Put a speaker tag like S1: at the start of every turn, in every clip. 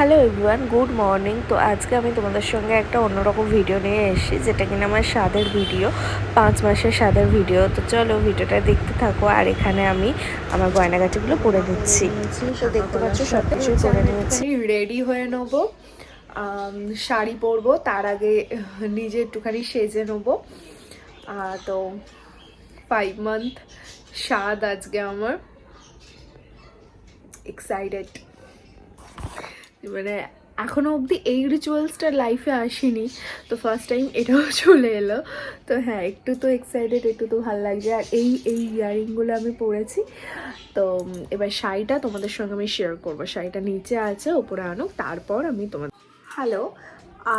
S1: Hello everyone, good morning. তো আজকে আমি তোমাদের সঙ্গে একটা অন্যরকম ভিডিও নিয়ে এসেছি, যেটা কিনা আমার স্বাদের ভিডিও, 5 মাসের স্বাদের ভিডিও। তো চলো ভিডিওটা দেখতে থাকো। আর এখানে আমি আমার গয়নাগাটিগুলো পরে দিচ্ছি। তো দেখতে পাচ্ছ সব কিছুই করে নিয়েছি।
S2: রেডি হয়ে নেবো, শাড়ি পরবো, তার আগে নিজে একটুখানি সেজে নেবো। তো 5 মান্থ স্বাদ আজকে আমার, এক্সাইটেড। মানে এখনো অবধি এই রিচুয়ালসটা লাইফে আসেনি, তো ফার্স্ট টাইম এটাও চলে এলো। তো হ্যাঁ, একটু তো এক্সাইটেড, একটু তো ভালো লাগছে। আর এই ইয়াররিংগুলো আমি পরেছি। তো এবার শাড়িটা তোমাদের সঙ্গে আমি শেয়ার করবো। শাড়িটা নিচে আছে, ওপরে আনো, তারপর আমি তোমাদের হ্যালো।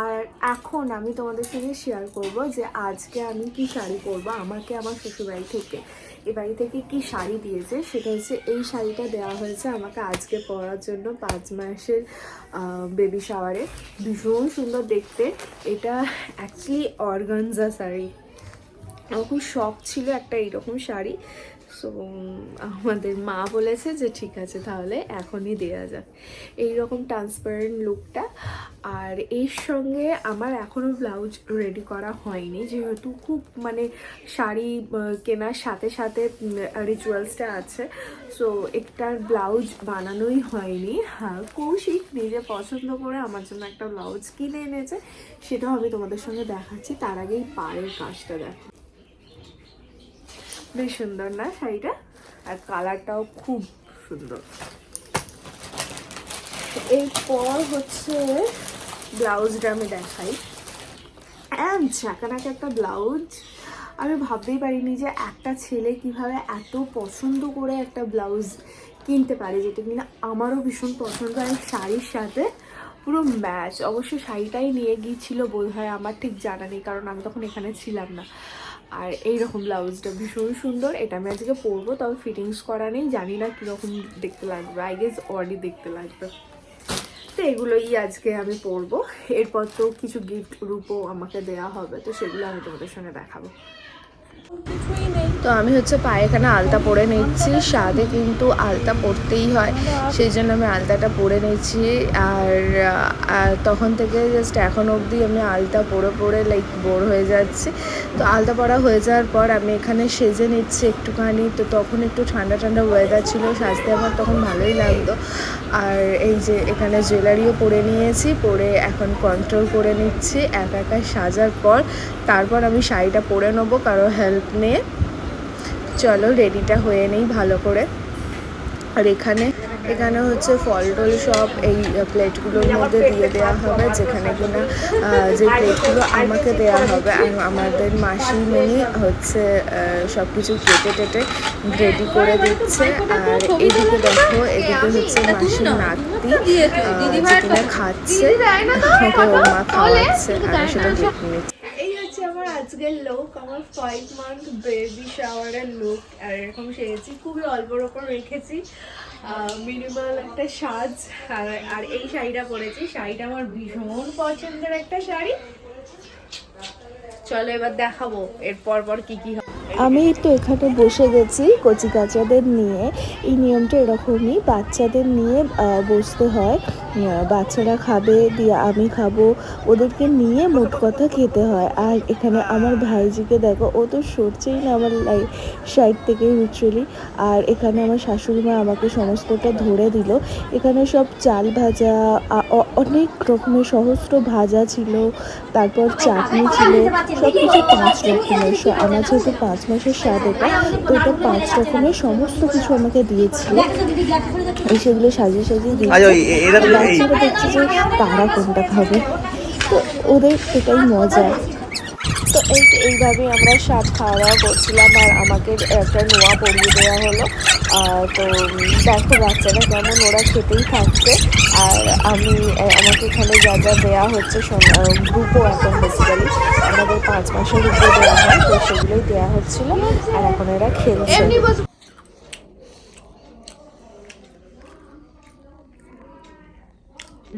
S2: আর এখন আমি তোমাদের সঙ্গে শেয়ার করব যে আজকে আমি কি শাড়ি পরবো। আমাকে আমার শ্বশুরবাড়ি থেকে, এ বাড়ি থেকে কি শাড়ি দিয়েছে, সেটা হচ্ছে এই শাড়িটা দেওয়া হয়েছে আমাকে আজকে পরার জন্য 5 মাসের বেবি শাওয়ারে। ভীষণ সুন্দর দেখতে। এটা অ্যাকচুয়ালি অর্গানজা শাড়ি। আমার খুব শখ ছিল একটা এইরকম শাড়ি। সো আমাদের মা বলেছে যে ঠিক আছে, তাহলে এখনই দেওয়া যাক এইরকম ট্রান্সপারেন্ট লুকটা। আর এর সঙ্গে আমার এখনও ব্লাউজ রেডি করা হয়নি, যেহেতু খুব মানে শাড়ি কেনার সাথে সাথে রিচুয়ালসটা আছে। সো একটার ব্লাউজ বানানোই হয়নি। হ্যাঁ, কৌশিক নিজে পছন্দ করে আমার জন্য একটা ব্লাউজ কিনে এনেছে, সেটাও আমি তোমাদের সঙ্গে দেখাচ্ছি। তার আগেই পাড়ের কাজটা দেখো, বেশ সুন্দর না শাড়িটা? আর কালারটাও খুব সুন্দর। এরপর হচ্ছে ব্লাউজটা আমি দেখাই। ঝাঁকানাকা একটা ব্লাউজ। আমি ভাবতেই পারিনি যে একটা ছেলে কিভাবে এত পছন্দ করে একটা ব্লাউজ কিনতে পারে, যেটা কিনা আমারও ভীষণ পছন্দ। আর শাড়ির সাথে পুরো ম্যাচ। অবশ্য শাড়িটাই নিয়ে গিয়েছিল বোধ হয়, আমার ঠিক জানা নেই, কারণ আমি তখন এখানে ছিলাম না। আর এইরকম ব্লাউজটা ভীষণ সুন্দর। এটা আমি আজকে পরবো, তবে ফিটিংস করা নেই, জানি না কীরকম দেখতে লাগবে। আই গেস অডি দেখতে লাগবে। তো এগুলোই আজকে আমি পরবো। এরপর তো কিছু গিফট রূপও আমাকে দেওয়া হবে, তো সেগুলো আমি তোমাদের সঙ্গে দেখাবো। তো আমি হচ্ছে পায়ে এখানে আলতা পরে নিচ্ছি। স্বাদে কিন্তু আলতা পরতেই হয়, সেই জন্য আমি আলতাটা পরে নিচ্ছি। আর তখন থেকে জাস্ট এখন অবধি আমি আলতা পরে পরে লাইক বোর হয়ে যাচ্ছি। তো আলতা পরা হয়ে যাওয়ার পর আমি এখানে সেজে নিচ্ছি একটুখানি। তো তখন একটু ঠান্ডা ঠান্ডা ওয়েদার ছিল, সাজতে আমার তখন ভালোই লাগতো। আর এই যে এখানে জুয়েলারিও পরে নিয়েছি, পরে এখন কন্ট্রোল করে নিচ্ছি একা একা সাজার পর। তারপর আমি শাড়িটা পরে নেবো কারো হেল্প নিয়ে। চলো রেডিটা হয়ে নেই ভালো করে। আর এখানে হচ্ছে ফল টল সব এই প্লেটগুলোর মধ্যে দিয়ে দেওয়া হবে, যেখানে কিনা যে প্লেটগুলো আমাকে দেওয়া হবে। আর আমাদের মাসিমণি হচ্ছে সব কিছু কেটে টেটে রেডি করে দিচ্ছে। আর এদিকে দেখো, এদিকে হচ্ছে মাসির নাতি যে কিনা খাচ্ছে, ওকে ওর মা খাওয়াচ্ছে আর সেটা দেখে নিচ্ছে। এই হচ্ছে আমার আজকের লুক, আমার 5 মান্থ বেবি শাওয়ারের লুক। আর এরকম সেরেছি, খুবই অল্পর ওপর রেখেছি, মিনিমাল একটা সাজ। আর এই শাড়িটা পরেছি। শাড়িটা আমার ভীষণ পছন্দের একটা শাড়ি। চলো এবার দেখাবো এর পর কি কি হয়।
S1: আমি তো এখানে বসে গেছি কচি কাচাদের নিয়ে। এই নিয়মটা এরকমই, বাচ্চাদের নিয়ে বসতে হয়। বাচ্চারা খাবে, দিয়ে আমি খাবো, ওদেরকে নিয়ে মোট কথা খেতে হয়। আর এখানে আমার ভাইজিকে দেখো, ও তো সরছেই না আমার সাইড থেকে লিটারেলি। আর এখানে আমার শাশুড়ি মা আমাকে সমস্তটা ধরে দিল। এখানে সব চাল ভাজা, অনেক রকমের সহস্র ভাজা ছিল, তারপর চাটনি ছিল, সব কিছু 5 রকমের। আমার যেহেতু 5 মাসের স্বাদ এটা, তো এটা 5 রকমের সমস্ত কিছু আমাকে দিয়েছিল। সেগুলো সাজিয়ে সাজিয়ে দিয়েছে। বাচ্চারা দেখছে যে তারা কোনটা খাবে, তো ওদের এটাই মজা। তো এইভাবেই আমরা স্বাদ খাওয়া দাওয়া করছিলাম। আর আমাকে একটা নোয়া পরিয়ে দেওয়া হলো। তো দেখো বাচ্চারা কেমন, ওরা খেতেই থাকছে। আর আমাকে এখানে যা যা দেওয়া হচ্ছে, গ্রুপও এখন বেসিক্যালি আমাদের 5 মাসের উপরে দেওয়া হয়, তো সেগুলোই দেওয়া হচ্ছিল। আর এখন এরা খেলছে।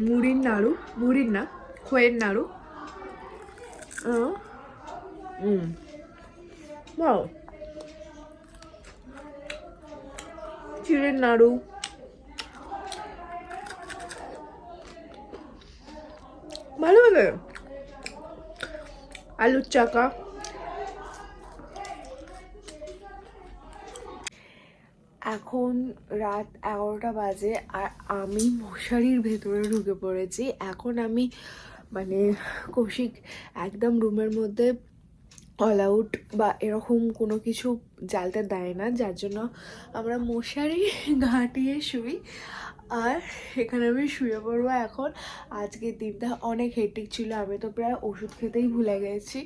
S2: মুড়ির নাড়ু, মুড়ির না, খইয়ের নাড়ু। চিড়ের নাড়ু, বুঝলে, আলুর চাকা। এখন রাত 11টা বাজে আর আমি মশারির ভেতরে ঢুকে পড়েছি। এখন আমি মানে কৌশিক একদম রুমের মধ্যে অল আউট বা এরকম কোনো কিছু জ্বালতে দেয় না, যার জন্য আমরা মশারি ঘাঁটিয়ে শুই। আর এখানে আমি শুয়ে পড়বো এখন। আজকের দিনটা অনেক হেক্টিক ছিল, আমি তো প্রায় ওষুধ খেতেই ভুলে গেছি।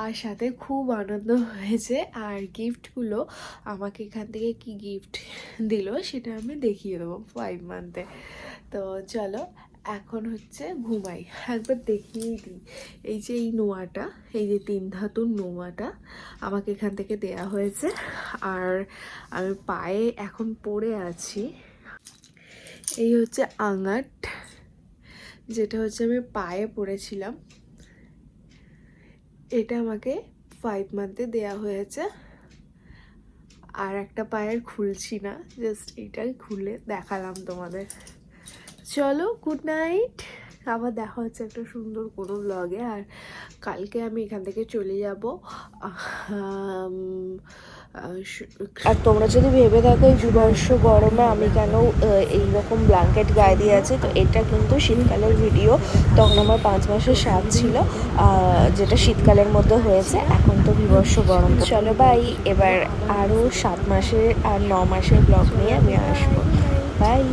S2: আর সাথে খুব আনন্দ হয়েছে। আর গিফটগুলো আমাকে এখান থেকে কি গিফট দিল সেটা আমি দেখিয়ে দেবো 5 মান্থে। তো চলো এখন হচ্ছে ঘুমাই, একবার দেখিয়েই দিই। এই যে এই নোয়াটা, এই যে 3 ধাতুর নোয়াটা আমাকে এখান থেকে দেয়া হয়েছে। আর আমি পায়ে এখন পরে আছি, এই হচ্ছে আঙাট, যেটা হচ্ছে আমি পায়ে পরেছিলাম। এটা আমাকে 5 মান্থে দেয়া হয়েছে। আর একটা পায়ের খুলছি না, জাস্ট এটাই খুলে দেখালাম তোমাদের। চলো গুড নাইট, আবার দেখা হচ্ছে একটা সুন্দর কোনো ব্লগে। আর কালকে আমি এখান থেকে চলে যাব।
S1: আর তোমরা যদি ভেবে থাকো এই বিভৎস গরমে আমি কেন এইরকম ব্ল্যাঙ্কেট গায়ে দিয়ে আছি, তো এটা কিন্তু শীতকালের ভিডিও। তখন আমার 5 মাসের সাপ ছিল, যেটা শীতকালের মধ্যে হয়েছে। এখন তো বিভৎস গরম। চলো বাই, এবার আরও 7 মাসের আর 9 মাসের ব্লগ নিয়ে আমি আসবো। বাই।